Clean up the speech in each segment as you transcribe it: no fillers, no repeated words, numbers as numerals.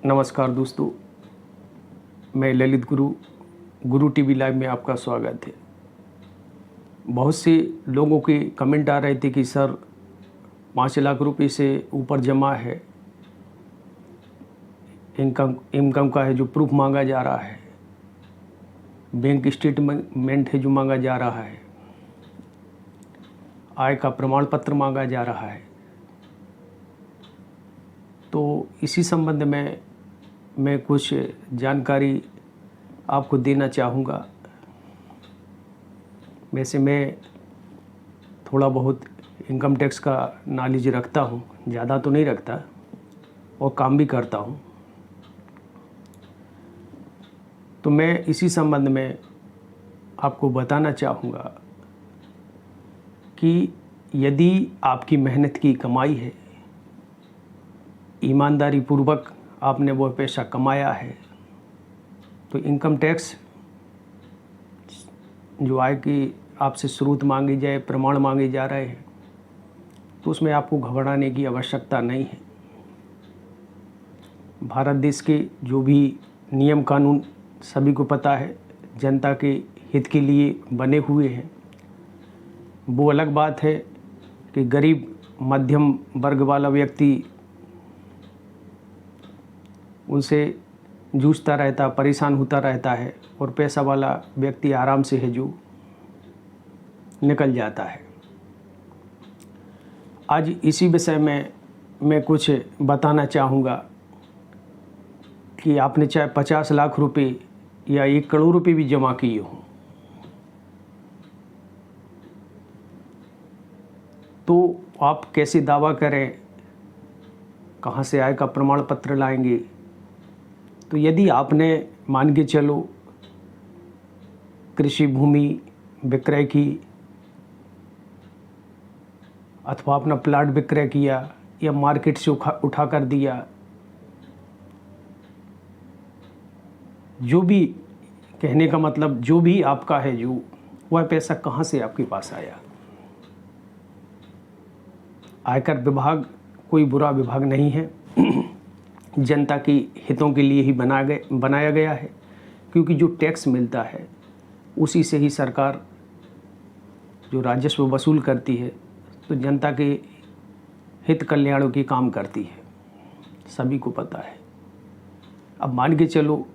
नमस्कार दोस्तों, मैं ललित गुरु टीवी लाइव में आपका स्वागत है। बहुत से लोगों के कमेंट आ रहे थे कि सर 5 लाख रुपए से ऊपर जमा है, इनकम का है जो प्रूफ मांगा जा रहा है, बैंक स्टेटमेंट है जो मांगा जा रहा है, आय का प्रमाण पत्र मांगा जा रहा है। तो इसी संबंध में मैं कुछ जानकारी आपको देना चाहूँगा। वैसे मैं थोड़ा बहुत इनकम टैक्स का नॉलेज रखता हूँ, ज़्यादा तो नहीं रखता, और काम भी करता हूँ। तो मैं इसी संबंध में आपको बताना चाहूँगा कि यदि आपकी मेहनत की कमाई है, ईमानदारी पूर्वक आपने वो पैसा कमाया है, तो इनकम टैक्स जो आय की आपसे स्रोत मांगी जाए, प्रमाण मांगे जा रहे हैं, तो उसमें आपको घबराने की आवश्यकता नहीं है। भारत देश के जो भी नियम कानून सभी को पता है, जनता के हित के लिए बने हुए हैं। वो अलग बात है कि गरीब मध्यम वर्ग वाला व्यक्ति उनसे जूझता रहता, परेशान होता रहता है, और पैसा वाला व्यक्ति आराम से है जो निकल जाता है। आज इसी विषय में मैं कुछ बताना चाहूँगा कि आपने चाहे 50 लाख रुपए या 1 करोड़ रुपए भी जमा किए हों, तो आप कैसे दावा करें, कहाँ से आय का प्रमाण पत्र लाएंगे। तो यदि आपने मान के चलो कृषि भूमि विक्रय की, अथवा अपना प्लाट विक्रय किया, या मार्केट से उठा कर दिया, जो भी कहने का मतलब जो भी आपका है, जो वह पैसा कहाँ से आपके पास आया। आयकर विभाग कोई बुरा विभाग नहीं है, जनता की हितों के लिए ही बनाया गया है, क्योंकि जो टैक्स मिलता है उसी से ही सरकार जो राजस्व वसूल करती है, तो जनता के हित कल्याणों की काम करती है, सभी को पता है। अब मान के चलो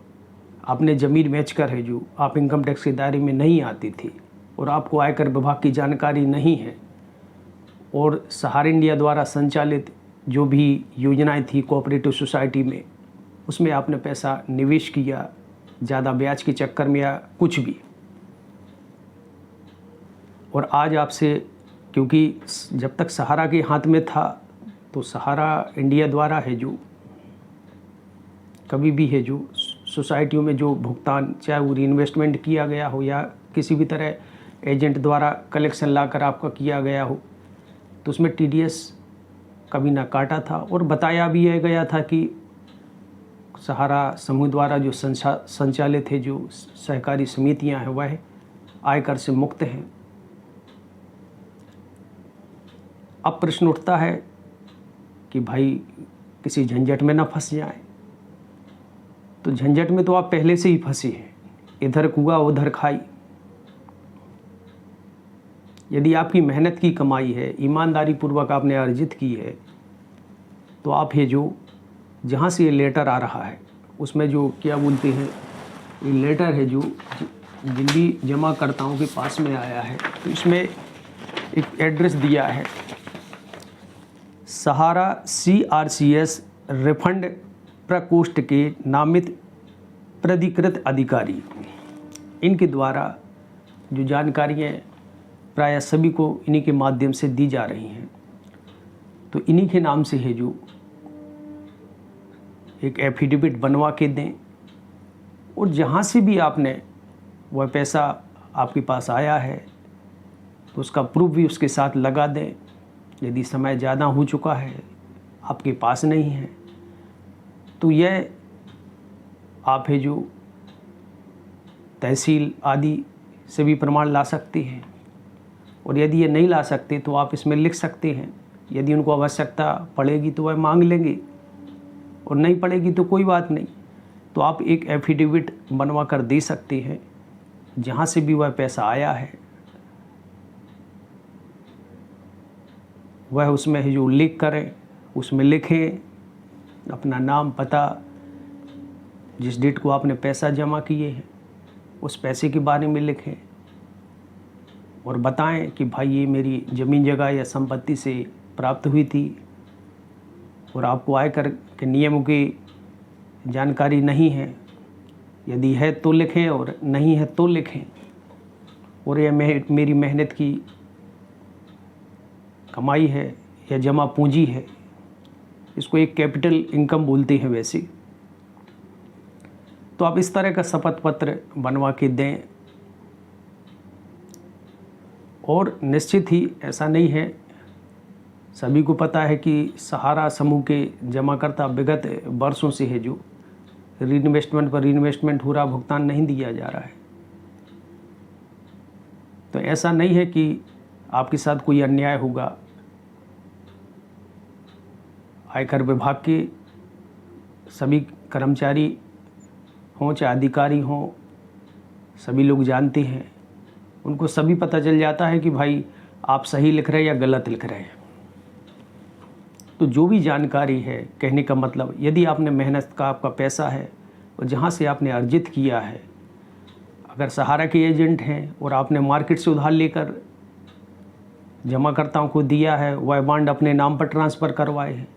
आपने ज़मीन बेचकर है जो आप इनकम टैक्स के दायरे में नहीं आती थी, और आपको आयकर विभाग की जानकारी नहीं है, और सहारा इंडिया द्वारा संचालित जो भी योजनाएं थी कोऑपरेटिव सोसाइटी में, उसमें आपने पैसा निवेश किया ज़्यादा ब्याज के चक्कर में या कुछ भी, और आज आपसे, क्योंकि जब तक सहारा के हाथ में था, तो सहारा इंडिया द्वारा है जो कभी भी है जो सोसाइटियों में जो भुगतान, चाहे वो रीइन्वेस्टमेंट किया गया हो या किसी भी तरह एजेंट द्वारा कलेक्शन लाकर आपका किया गया हो, तो उसमें TDS कभी ना काटा था। और बताया भी गया था कि सहारा समूह द्वारा जो संचालित है जो सहकारी समितियां हैं, वह आयकर से मुक्त हैं। अब प्रश्न उठता है कि भाई किसी झंझट में ना फंस जाए। तो झंझट में तो आप पहले से ही फंसे हैं, इधर कुआ उधर खाई। यदि आपकी मेहनत की कमाई है, ईमानदारी पूर्वक आपने अर्जित की है, तो आप ये जो जहाँ से ये लेटर आ रहा है, उसमें जो क्या बोलते हैं, ये लेटर है जो जिन भी जमाकर्ताओं के पास में आया है, तो इसमें एक एड्रेस दिया है, सहारा CRCS रिफंड प्रकोष्ठ के नामित प्राधिकृत अधिकारी। इनके द्वारा जो जानकारियाँ प्रायः सभी को इन्हीं के माध्यम से दी जा रही हैं, तो इन्हीं के नाम से है जो एक एफिडेविट बनवा के दें, और जहाँ से भी आपने वह पैसा आपके पास आया है, तो उसका प्रूफ भी उसके साथ लगा दें। यदि समय ज़्यादा हो चुका है, आपके पास नहीं है, तो यह आप है जो तहसील आदि से भी प्रमाण ला सकते हैं। और यदि ये नहीं ला सकते तो आप इसमें लिख सकते हैं, यदि उनको आवश्यकता पड़ेगी तो वह मांग लेंगे। और नहीं पड़ेगी तो कोई बात नहीं, तो आप एक एफिडेविट बनवा कर दे सकते हैं जहाँ से भी वह पैसा आया है वह उसमें जो उल्लेख करें उसमें लिखें अपना नाम, पता, जिस डेट को आपने पैसा जमा किए हैं उस पैसे के बारे में लिखें और बताएं कि भाई ये मेरी ज़मीन जगह या संपत्ति से प्राप्त हुई थी और आपको आयकर के नियमों की जानकारी नहीं है। यदि है तो लिखें और नहीं है तो लिखें। और यह मेरी मेहनत की कमाई है या जमा पूंजी है, इसको एक कैपिटल इनकम बोलते हैं वैसे। तो आप इस तरह का शपथ पत्र बनवा के दें। और निश्चित ही ऐसा नहीं है, सभी को पता है कि सहारा समूह के जमाकर्ता विगत वर्षों से है जो रीइन्वेस्टमेंट पर रीइन्वेस्टमेंट हो रहा, भुगतान नहीं दिया जा रहा है। तो ऐसा नहीं है कि आपके साथ कोई अन्याय होगा। आयकर विभाग के सभी कर्मचारी हों चाहे अधिकारी हों, सभी लोग जानते हैं, उनको सभी पता चल जाता है कि भाई आप सही लिख रहे हैं या गलत लिख रहे हैं। तो जो भी जानकारी है, कहने का मतलब, यदि आपने मेहनत का आपका पैसा है और जहाँ से आपने अर्जित किया है, अगर सहारा के एजेंट हैं और आपने मार्केट से उधार लेकर जमाकर्ताओं को दिया है, वह बॉन्ड अपने नाम पर ट्रांसफ़र करवाए हैं,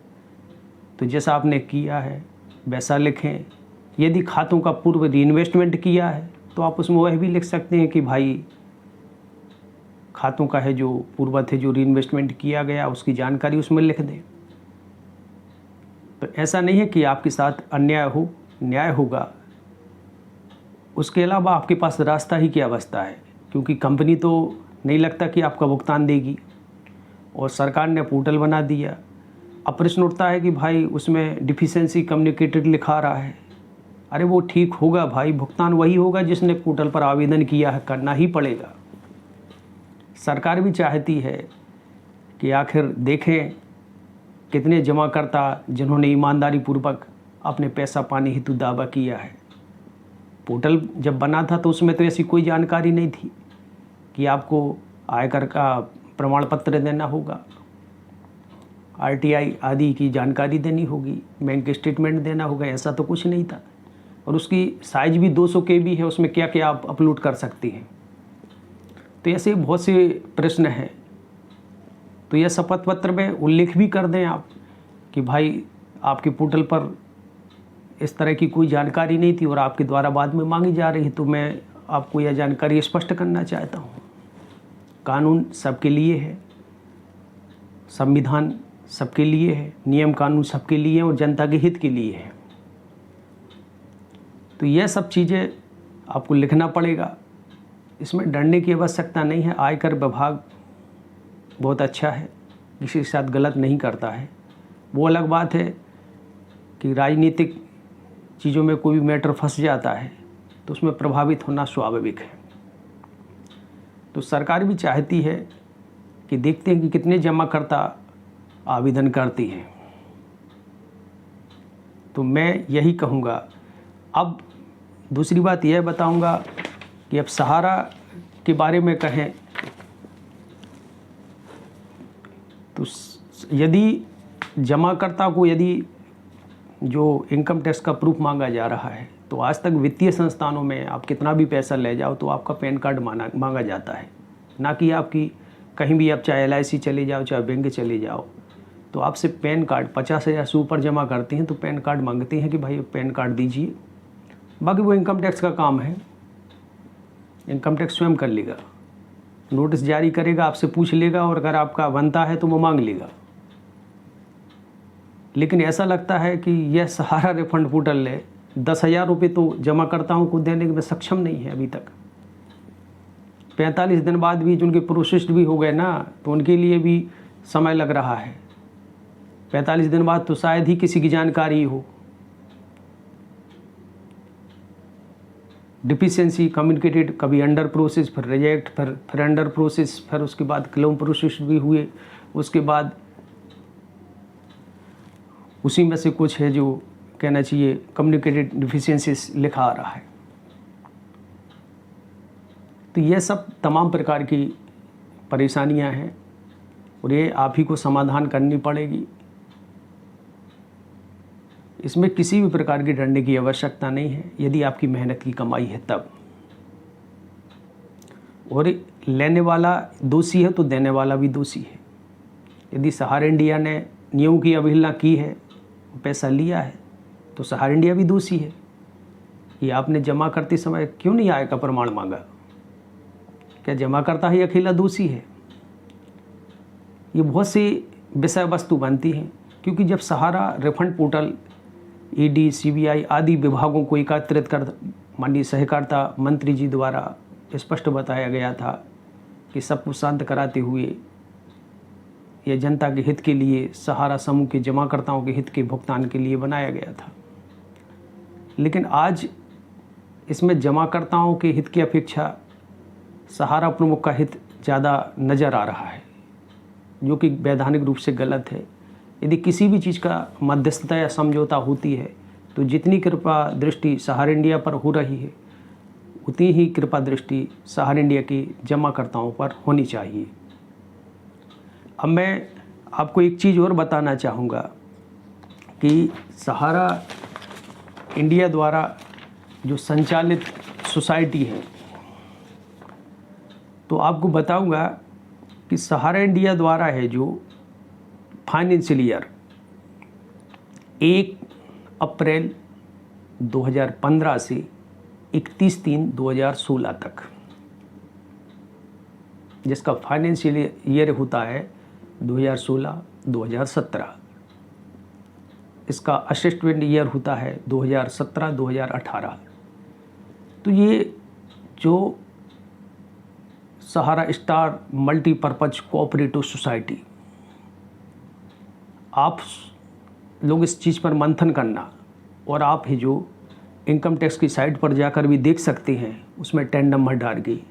तो जैसा आपने किया है वैसा लिखें। यदि खातों का पूर्व रीइन्वेस्टमेंट किया है तो आप उसमें वह भी लिख सकते हैं कि भाई खातों का है जो पूर्वत है जो रीइन्वेस्टमेंट किया गया, उसकी जानकारी उसमें लिख दें। तो ऐसा नहीं है कि आपके साथ अन्याय हो, न्याय होगा। उसके अलावा आपके पास रास्ता ही क्या बचता है, क्योंकि कंपनी तो नहीं लगता कि आपका भुगतान देगी और सरकार ने पोर्टल बना दिया। अब प्रश्न उठता है कि भाई उसमें डिफिशिएंसी कम्युनिकेटेड लिखा रहा है। अरे वो ठीक होगा भाई, भुगतान वही होगा जिसने पोर्टल पर आवेदन किया है, करना ही पड़ेगा। सरकार भी चाहती है कि आखिर देखें कितने जमाकर्ता जिन्होंने ईमानदारी पूर्वक अपने पैसा पाने हेतु दावा किया है। पोर्टल जब बना था तो उसमें तो ऐसी कोई जानकारी नहीं थी कि आपको आयकर का प्रमाण पत्र देना होगा, आरटीआई आदि की जानकारी देनी होगी, बैंक स्टेटमेंट देना होगा, ऐसा तो कुछ नहीं था। और उसकी साइज भी 200 KB है, उसमें क्या क्या आप अपलोड कर सकती हैं। तो ऐसे बहुत से प्रश्न हैं। तो यह शपथ पत्र में उल्लेख भी कर दें आप कि भाई आपके पोर्टल पर इस तरह की कोई जानकारी नहीं थी और आपके द्वारा बाद में मांगी जा रही है, तो मैं आपको यह जानकारी स्पष्ट करना चाहता हूँ। कानून सबके लिए है, संविधान सबके लिए है, नियम कानून सबके लिए और जनता के हित के लिए है। तो यह सब चीज़ें आपको लिखना पड़ेगा। इसमें डरने की आवश्यकता नहीं है। आयकर विभाग बहुत अच्छा है, किसी के साथ गलत नहीं करता है। वो अलग बात है कि राजनीतिक चीज़ों में कोई भी मैटर फंस जाता है तो उसमें प्रभावित होना स्वाभाविक है। तो सरकार भी चाहती है कि देखते हैं कि कितने जमाकर्ता आवेदन करती हैं। तो मैं यही कहूँगा। अब दूसरी बात यह बताऊँगा कि अब सहारा के बारे में कहें तो यदि जमाकर्ता को यदि जो इनकम टैक्स का प्रूफ मांगा जा रहा है, तो आज तक वित्तीय संस्थानों में आप कितना भी पैसा ले जाओ तो आपका पैन कार्ड मांगा जाता है, ना कि आपकी कहीं भी आप चाहे LIC चले जाओ चाहे बैंक चले जाओ तो आपसे पैन कार्ड 50,000 से ऊपर जमा करते हैं तो पैन कार्ड मांगते हैं कि भाई पैन कार्ड दीजिए। बाकी वो इनकम टैक्स का काम है, इनकम टैक्स स्वयं कर लेगा, नोटिस जारी करेगा, आपसे पूछ लेगा और अगर आपका बनता है तो वो मांग लेगा। लेकिन ऐसा लगता है कि यह सहारा रिफंड पोर्टल है 10,000 रुपये तो जमाकर्ताओं को देने में सक्षम नहीं है अभी तक। 45 दिन बाद भी जिनके प्रोसेस्ड भी हो गए ना, तो उनके लिए भी समय लग रहा है। 45 दिन बाद तो शायद ही किसी की जानकारी हो। डिफिशिएंसी कम्युनिकेटेड, कभी अंडर प्रोसेस, फिर रिजेक्ट, फिर अंडर प्रोसेस, फिर उसके बाद क्लेम प्रोसेस भी हुए। उसके बाद उसी में से कुछ है जो कहना चाहिए कम्युनिकेटिव डिफिशियंसीज लिखा आ रहा है। तो ये सब तमाम प्रकार की परेशानियां हैं और ये आप ही को समाधान करनी पड़ेगी। इसमें किसी भी प्रकार की डरने की आवश्यकता नहीं है यदि आपकी मेहनत की कमाई है तब। और लेने वाला दोषी है तो देने वाला भी दोषी है। यदि सहारा इंडिया ने नियमों की अवहेलना की है, पैसा लिया है, तो सहारा इंडिया भी दोषी है। ये आपने जमा करते समय क्यों नहीं आय का प्रमाण मांगा? क्या जमा करता ही अकेला दोषी है? ये बहुत सी विषय वस्तु बनती हैं, क्योंकि जब सहारा रिफंड पोर्टल ईडी, सीबीआई आदि विभागों को एकत्रित कर माननीय सहकारिता मंत्री जी द्वारा स्पष्ट बताया गया था कि सब कुछ शांत कराते हुए यह जनता के हित के लिए, सहारा समूह के जमाकर्ताओं के हित के भुगतान के लिए बनाया गया था। लेकिन आज इसमें जमाकर्ताओं के हित की अपेक्षा सहारा प्रमुख का हित ज़्यादा नज़र आ रहा है, जो कि वैधानिक रूप से गलत है। यदि किसी भी चीज़ का मध्यस्थता या समझौता होती है तो जितनी कृपा दृष्टि सहारा इंडिया पर हो रही है उतनी ही कृपा दृष्टि सहारा इंडिया की जमाकर्ताओं पर होनी चाहिए। अब मैं आपको एक चीज़ और बताना चाहूँगा कि सहारा इंडिया द्वारा जो संचालित सोसाइटी है, तो आपको बताऊँगा कि सहारा इंडिया द्वारा है जो फाइनेंशियल ईयर 1 अप्रैल 2015 से 31/3/2016 तक, जिसका फाइनेंशियल ईयर होता है 2016-2017, इसका असिस्टेंट ईयर होता है 2017-2018। तो ये जो Sahara star multipurpose cooperative society, आप लोग इस चीज़ पर मंथन करना, और आप ही जो इनकम टैक्स की साइट पर जाकर भी देख सकते हैं, उसमें 10 नंबर डाल गई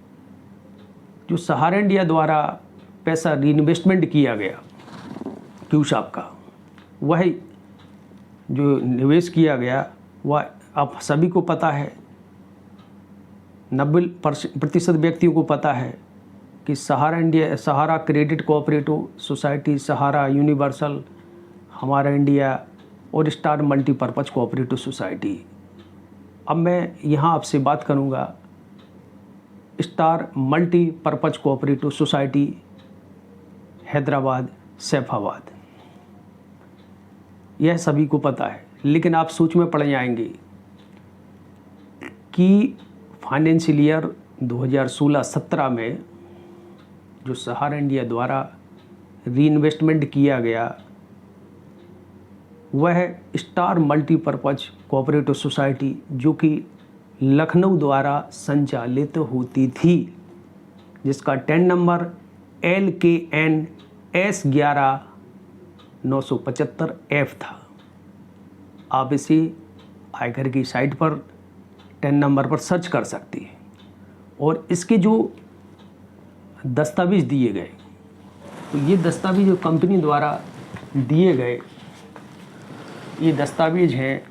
जो सहारा इंडिया द्वारा पैसा रीइन्वेस्टमेंट किया गया क्यूसाप का, वह जो निवेश किया गया वह आप सभी को पता है, 90% व्यक्तियों को पता है कि सहारा इंडिया, सहारा क्रेडिट कोऑपरेटिव सोसाइटी, सहारा यूनिवर्सल, हमारा इंडिया और स्टार मल्टीपर्पज़ कोऑपरेटिव सोसाइटी। अब मैं यहाँ आपसे बात करूँगा star multipurpose cooperative society Hyderabad Saifabad. यह सभी को पता है, लेकिन आप सोच में पड़ जाएंगे कि फाइनेंशियल ईयर 2016-17 में जो सहारा इंडिया द्वारा रीइन्वेस्टमेंट किया गया वह स्टार मल्टीपर्पज़ कोऑपरेटिव सोसाइटी, जो कि लखनऊ द्वारा संचालित होती थी, जिसका 10 नंबर LKN S11-975F था। आप इसे आयकर की साइट पर 10 नंबर पर सर्च कर सकते हैं। और इसके जो दस्तावेज़ दिए गए, तो ये दस्तावेज़ जो कंपनी द्वारा दिए गए, ये दस्तावेज़ हैं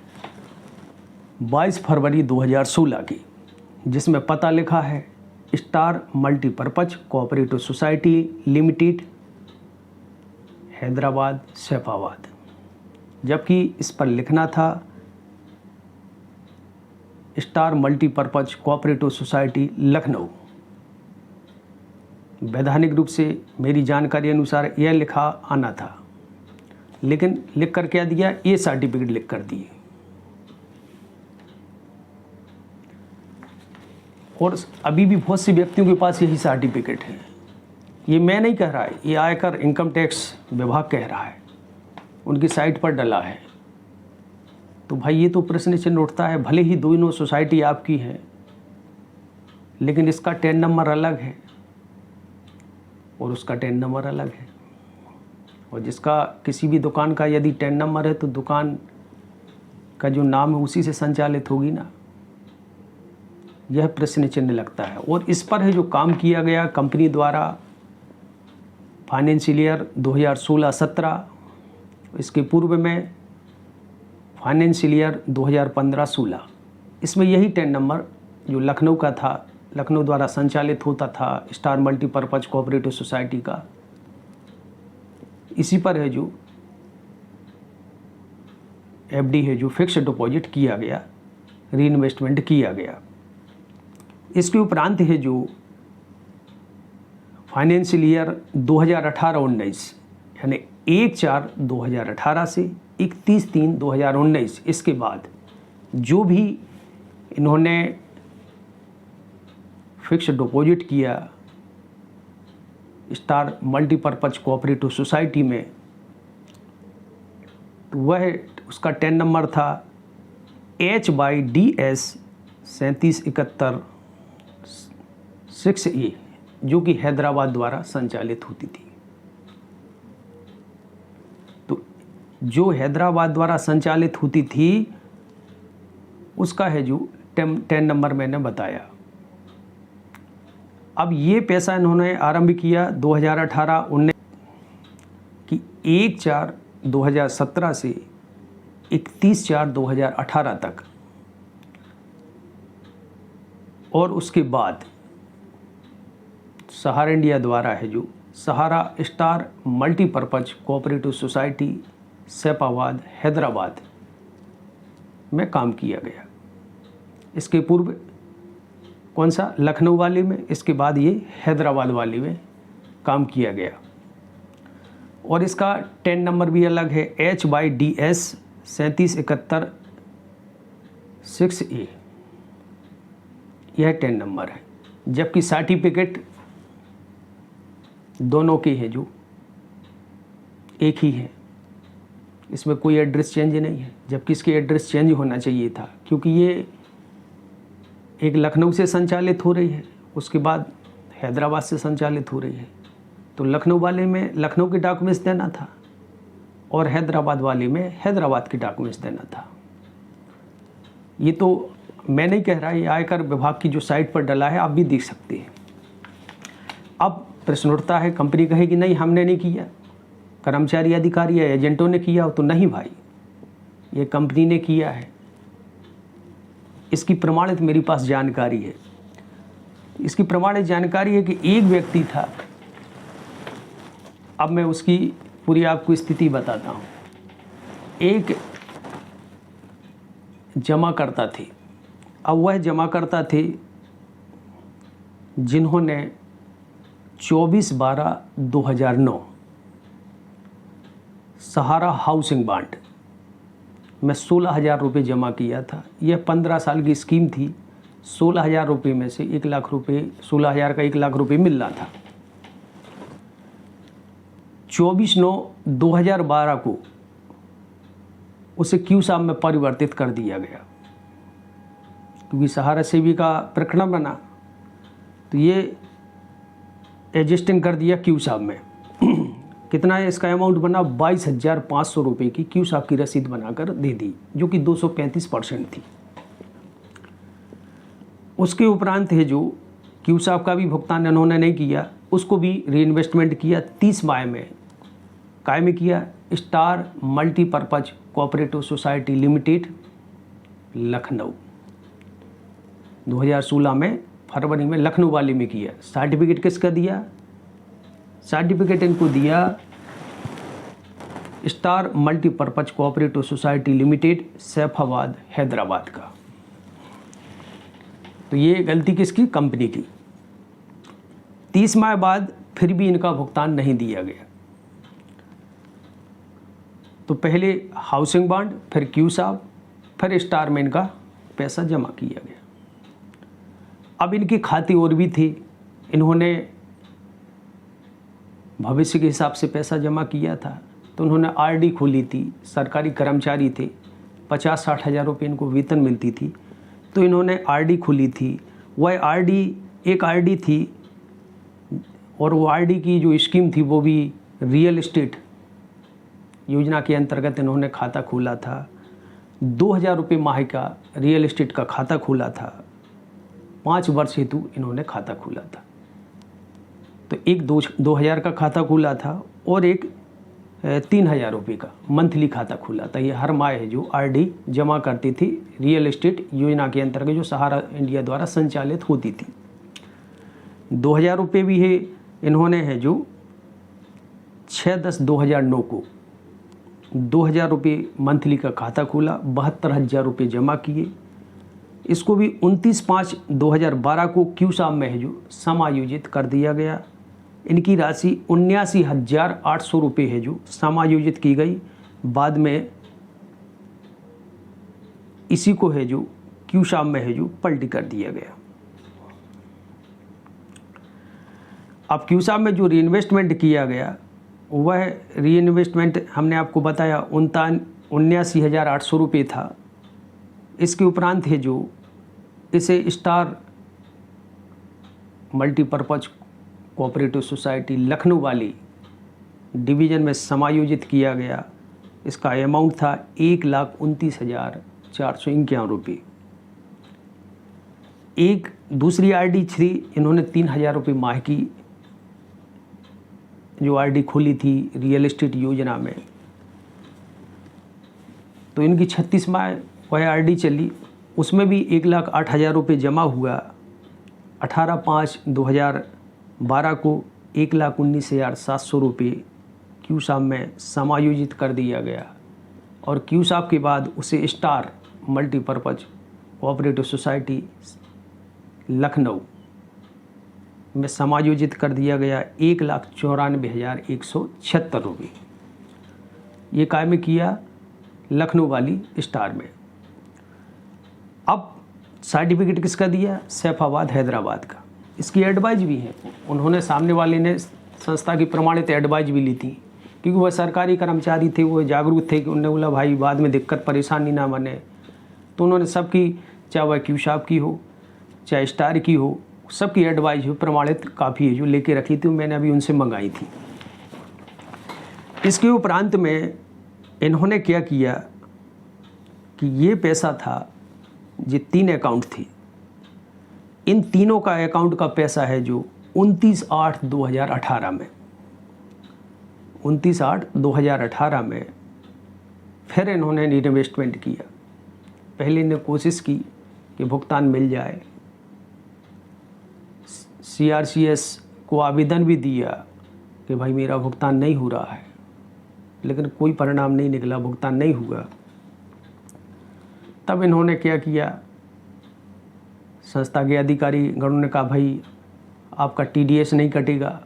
22 फरवरी 2016 की, जिसमें पता लिखा है star multipurpose cooperative society limited Hyderabad Saifabad, जबकि इस पर लिखना था star multipurpose cooperative society Lucknow. वैधानिक रूप से मेरी जानकारी अनुसार यह लिखा आना था, लेकिन लिख कर क्या दिया, ये सर्टिफिकेट लिख कर दिए। और अभी भी बहुत से व्यक्तियों के पास यही सर्टिफिकेट है। ये मैं नहीं कह रहा है, ये आयकर इनकम टैक्स विभाग कह रहा है, उनकी साइट पर डला है। तो भाई ये तो प्रश्न चिन्ह उठता है, भले ही दोनों सोसाइटी आपकी है, लेकिन इसका 10 नंबर अलग है और उसका 10 नंबर अलग है। और जिसका किसी भी दुकान का यदि 10 नंबर है तो दुकान का जो नाम है उसी से संचालित होगी ना, यह प्रश्न चिन्ह लगता है। और इस पर है जो काम किया गया कंपनी द्वारा फाइनेंशियल ईयर 2016-17, इसके पूर्व में फाइनेंशियल ईयर 2015-16, इसमें यही 10 नंबर जो लखनऊ का था, लखनऊ द्वारा संचालित होता था स्टार मल्टीपर्पज़ कोऑपरेटिव सोसाइटी का, इसी पर है जो एफडी है जो फिक्स्ड डिपॉजिट किया गया, री इन्वेस्टमेंट किया गया। इसके उपरांत है जो फाइनेंशियल ईयर 2018-19 यानी 1/4/2018 से 31/3/2019, इसके बाद जो भी इन्होंने फिक्स्ड डिपॉजिट किया स्टार मल्टीपर्पज़ कोऑपरेटिव सोसाइटी में, तो वह उसका 10 नंबर था HYDS 3771-6A, जो कि हैदराबाद द्वारा संचालित होती थी। तो जो हैदराबाद द्वारा संचालित होती थी उसका है जो 10 नंबर मैंने बताया। अब ये पैसा इन्होंने आरंभ किया 2018-19 की 1/4/2017 से 31/4/2018 तक, और उसके बाद सहारा इंडिया द्वारा है जो Sahara star multipurpose cooperative society Saifabad Hyderabad में काम किया गया। इसके पूर्व कौन सा, लखनऊ वाले में, इसके बाद ये हैदराबाद वाले में काम किया गया। और इसका 10 नंबर भी अलग है, HYDS 3771-6A, यह 10 नंबर है। जबकि सर्टिफिकेट दोनों के हैं जो एक ही है, इसमें कोई एड्रेस चेंज नहीं है, जबकि इसके एड्रेस चेंज होना चाहिए था, क्योंकि ये एक लखनऊ से संचालित हो रही है, उसके बाद हैदराबाद से संचालित हो रही है। तो लखनऊ वाले में लखनऊ के डॉक्यूमेंट्स देना था और हैदराबाद वाले में हैदराबाद के डॉक्यूमेंट्स देना था। ये तो मैं नहीं कह रहा, ये आयकर विभाग की जो साइट पर डला है, आप भी देख सकते हैं। अब प्रश्न उठता है, कंपनी कहेगी नहीं हमने नहीं किया, कर्मचारी अधिकारी या एजेंटों ने किया हो, तो नहीं भाई, ये कंपनी ने किया है। इसकी प्रमाणित मेरे पास जानकारी है। इसकी प्रमाणित जानकारी है कि एक व्यक्ति था, अब मैं उसकी पूरी आपको स्थिति बताता हूँ। एक जमाकर्ता थे, अब वह जमाकर्ता थे जिन्होंने 24/12/2009 सहारा हाउसिंग बॉन्ड में 16,000 रुपये जमा किया था। यह 15 साल की स्कीम थी। 16,000 रुपये में से 1 लाख रुपये, 16,000 का 1 लाख रुपये मिल रहा था। 24/9/2012 को उसे क्यूसाब में परिवर्तित कर दिया गया, क्योंकि सहारा सेवी का प्रकरण बना, तो ये एडजस्टिंग कर दिया क्यूसाब में। कितना है इसका अमाउंट बना, 22,500 रुपये की क्यूसाब की रसीद बनाकर दे दी, जो कि 235% थी। उसके उपरांत है जो क्यूसाब का भी भुगतान इन्होंने नहीं किया, उसको भी री इन्वेस्टमेंट किया 30 माह में। काय में किया, star multipurpose cooperative society limited Lucknow. 2016 में फरवरी में लखनऊ वाले में किया। सर्टिफिकेट किसका दिया, सर्टिफिकेट इनको दिया star multipurpose cooperative society limited Saifabad Hyderabad का। तो ये गलती किसकी, कंपनी की। 30 माह बाद फिर भी इनका भुगतान नहीं दिया गया, तो पहले हाउसिंग बॉन्ड, फिर क्यूसाब, फिर स्टार में इनका पैसा जमा किया गया। अब इनकी खाते और भी थी, इन्होंने भविष्य के हिसाब से पैसा जमा किया था, तो उन्होंने आरडी खोली थी। सरकारी कर्मचारी थे, 50-60 हज़ार रुपये इनको वेतन मिलती थी, तो इन्होंने आरडी खोली थी। वह आरडी एक आरडी थी, और वो आरडी की जो स्कीम थी वो भी रियल एस्टेट योजना के अंतर्गत इन्होंने खाता खोला था। 2,000 रुपये माह का रियल एस्टेट का खाता खोला था। 5 वर्ष हेतु इन्होंने खाता खोला था। तो एक 2,000 का खाता खोला था और एक 3,000 रुपये का मंथली खाता खुला था। ये हर माह है जो आरडी जमा करती थी रियल एस्टेट योजना के अंतर्गत जो सहारा इंडिया द्वारा संचालित होती थी। 2,000 रुपये भी है इन्होंने है जो 6/10/2009 को 2,000 रुपये मंथली का खाता खुला, 72,000 रुपये जमा किए। इसको भी 29/5/2012 को क्यूसाम में है जो समायोजित कर दिया गया। इनकी राशि 79,800 रुपये है जो समायोजित की गई। बाद में इसी को है जो क्यूसाम में है जो पलटी कर दिया गया। अब क्यूसाम में जो रीइन्वेस्टमेंट किया गया वह रीइन्वेस्टमेंट हमने आपको बताया 79,800 रुपये था। इसके उपरांत है जो इसे star multipurpose cooperative society Lucknow वाली डिवीज़न में समायोजित किया गया। इसका अमाउंट था 1,29,451 रुपये। एक दूसरी आरडी 3 इन्होंने 3,000 रुपये माह की जो आरडी खोली थी रियल एस्टेट योजना में, तो इनकी 36 माह वह आरडी चली। उसमें भी 1,08,000 रुपये जमा हुआ। 18/5/2012 को 1,19,700 रुपये क्यूसाम में समायोजित कर दिया गया और क्यूसाम के बाद उसे star multipurpose cooperative society Lucknow में समायोजित कर दिया गया 1,94,176 रुपये। ये कायम किया लखनऊ वाली स्टार में। अब सर्टिफिकेट किसका दिया? सैफाबाद हैदराबाद का। इसकी एडवाइज भी है, उन्होंने सामने वाले ने संस्था की प्रमाणित एडवाइज भी ली थी, क्योंकि वह सरकारी कर्मचारी थे, वो जागरूक थे कि उन्होंने बोला भाई बाद में दिक्कत परेशानी ना बने। तो उन्होंने सबकी, चाहे वह क्यूसाप की हो चाहे स्टार की हो, सबकी एडवाइज हो प्रमाणित काफ़ी है जो लेके रखी थी, मैंने अभी उनसे मंगाई थी। इसके उपरांत में इन्होंने क्या किया कि ये पैसा था, ये 3 अकाउंट थे, इन तीनों का अकाउंट का पैसा है जो 29/8/2018 में 29/8/2018 में फिर इन्होंने रीइन्वेस्टमेंट किया। पहले इन्होंने कोशिश की कि भुगतान मिल जाए, CRCS को आवेदन भी दिया कि भाई मेरा भुगतान नहीं हो रहा है, लेकिन कोई परिणाम नहीं निकला, भुगतान नहीं हुआ। तब इन्होंने क्या किया, संस्था के अधिकारी गणों ने कहा भाई आपका TDS नहीं कटेगा,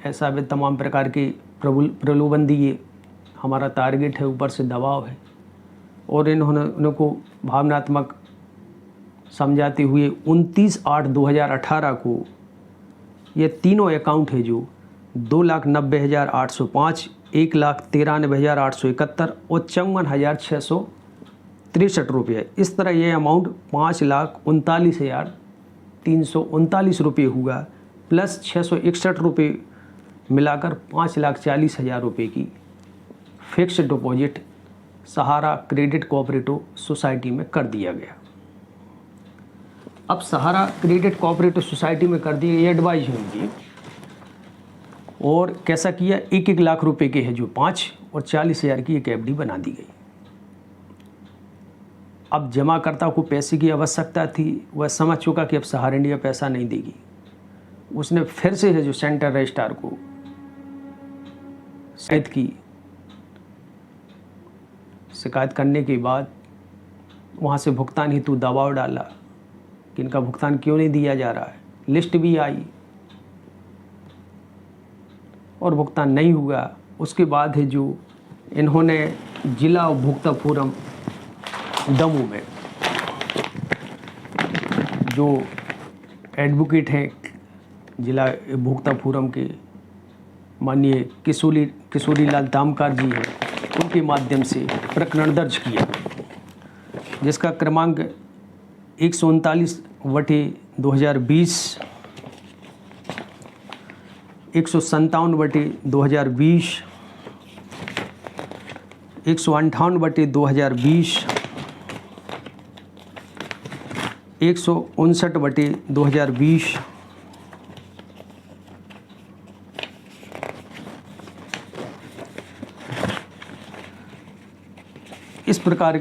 ऐसा भी तमाम प्रकार के प्रलोभन दिए, हमारा टारगेट है, ऊपर से दबाव है। और इन्होंने उनको भावनात्मक समझाते हुए 29/8/2018 को ये तीनों अकाउंट है जो 2,90,805, 1,93,871 और 54,663 रुपये। इस तरह ये अमाउंट 5,39,339 रुपये हुआ, प्लस 661 रुपये मिलाकर 5,40,000 रुपये की फिक्स डिपॉजिट सहारा क्रेडिट कोऑपरेटिव सोसाइटी में कर दिया गया। अब सहारा क्रेडिट कोऑपरेटिव सोसाइटी में कर दिया, ये एडवाइज है उनकी। और कैसा किया, 1-1 लाख रुपए के है जो 5 और 40,000 की एक FD बना दी गई। अब जमाकर्ता को पैसे की आवश्यकता थी, वह समझ चुका कि अब सहारा इंडिया पैसा नहीं देगी। उसने फिर से है जो सेंटर रजिस्ट्रार को शिकायत की। शिकायत करने के बाद वहाँ से भुगतान हेतु दबाव डाला कि इनका भुगतान क्यों नहीं दिया जा रहा है। लिस्ट भी आई और भुगतान नहीं हुआ। उसके बाद है जो इन्होंने जिला उपभोक्ता फोरम दमू में जो एडवोकेट हैं जिला उपभोक्ता फोरम के माननीय किशोरी लाल तामकार जी हैं, उनके माध्यम से प्रकरण दर्ज किया, जिसका क्रमांक 139/2020, 157/2020, 158/2020, 159/2020, इस प्रकार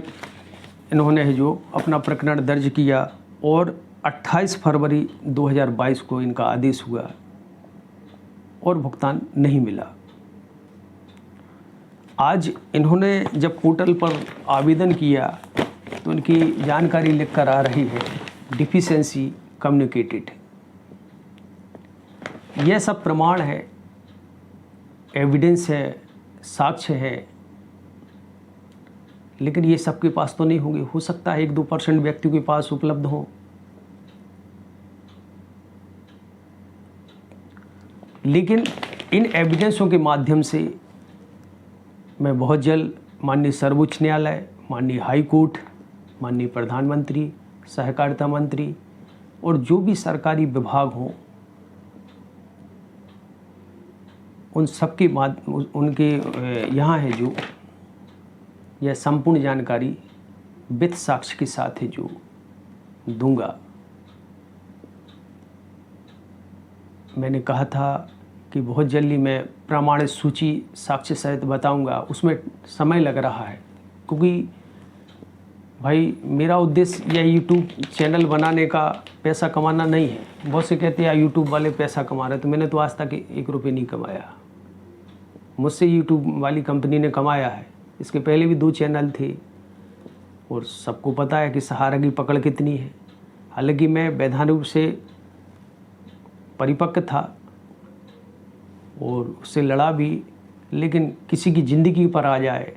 इन्होंने है जो अपना प्रकरण दर्ज किया और 28 फरवरी 2022 को इनका आदेश हुआ और भुगतान नहीं मिला। आज इन्होंने जब पोर्टल पर आवेदन किया तो इनकी जानकारी लिखकर आ रही है डिफिशेंसी कम्युनिकेटेड। यह सब प्रमाण है, एविडेंस है, साक्ष्य है, लेकिन ये सबके पास तो नहीं होंगे। हो सकता है 1-2% व्यक्तियों के पास उपलब्ध हो, लेकिन इन एविडेंसों के माध्यम से मैं बहुत जल्द माननीय सर्वोच्च न्यायालय, माननीय हाई कोर्ट, माननीय प्रधानमंत्री, सहकारिता मंत्री और जो भी सरकारी विभाग हों उन सबके उनके यहाँ है जो यह संपूर्ण जानकारी वित्त साक्ष्य के साथ है जो दूंगा। मैंने कहा था कि बहुत जल्दी मैं प्रमाणित सूची साक्ष्य सहित बताऊंगा, उसमें समय लग रहा है क्योंकि भाई मेरा उद्देश्य यह यूट्यूब चैनल बनाने का पैसा कमाना नहीं है। बहुत से कहते हैं यूट्यूब वाले पैसा कमा रहे, तो मैंने तो आज तक 1 रुपये नहीं कमाया। मुझसे यूट्यूब वाली कंपनी ने कमाया है। इसके पहले भी 2 चैनल थे और सबको पता है कि सहारा की पकड़ कितनी है। हालांकि मैं वैधानिक रूप से परिपक्व था और उससे लड़ा भी, लेकिन किसी की ज़िंदगी पर आ जाए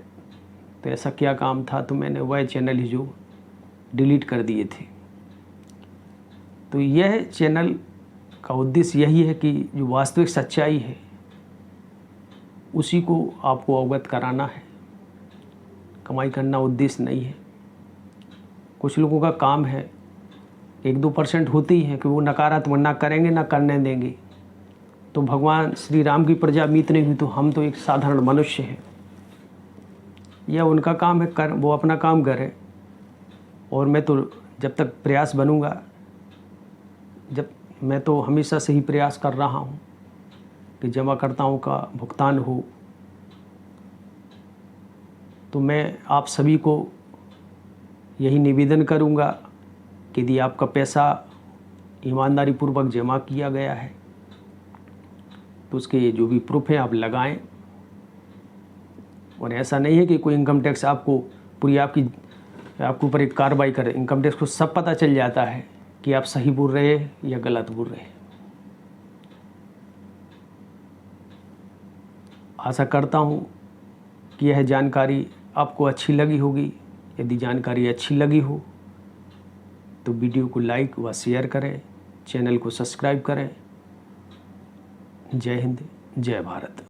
तो ऐसा क्या काम था, तो मैंने वह चैनल ही जो डिलीट कर दिए थे। तो यह चैनल का उद्देश्य यही है कि जो वास्तविक सच्चाई है उसी को आपको अवगत कराना है। कमाई करना उद्देश्य नहीं है। कुछ लोगों का काम है, 1-2% होते ही है कि वो नकारात्मक ना करेंगे ना करने देंगे। तो भगवान श्री राम की प्रजा मीत नहीं हुई, तो हम तो एक साधारण मनुष्य हैं। यह उनका काम है, कर वो अपना काम करे और मैं तो जब तक प्रयास बनूंगा, जब मैं तो हमेशा से ही प्रयास कर रहा हूँ कि जमाकर्ताओं का भुगतान हो। तो मैं आप सभी को यही निवेदन करूंगा कि यदि आपका पैसा ईमानदारी पूर्वक जमा किया गया है तो उसके जो भी प्रूफ हैं आप लगाएं। और ऐसा नहीं है कि कोई इनकम टैक्स आपको पूरी आपके ऊपर एक कार्रवाई करे। इनकम टैक्स को सब पता चल जाता है कि आप सही बोल रहे हैं या गलत बोल रहे हैं। आशा करता हूँ कि यह जानकारी आपको अच्छी लगी होगी। यदि जानकारी अच्छी लगी हो तो वीडियो को लाइक व शेयर करें, चैनल को सब्सक्राइब करें। जय हिंद, जय भारत।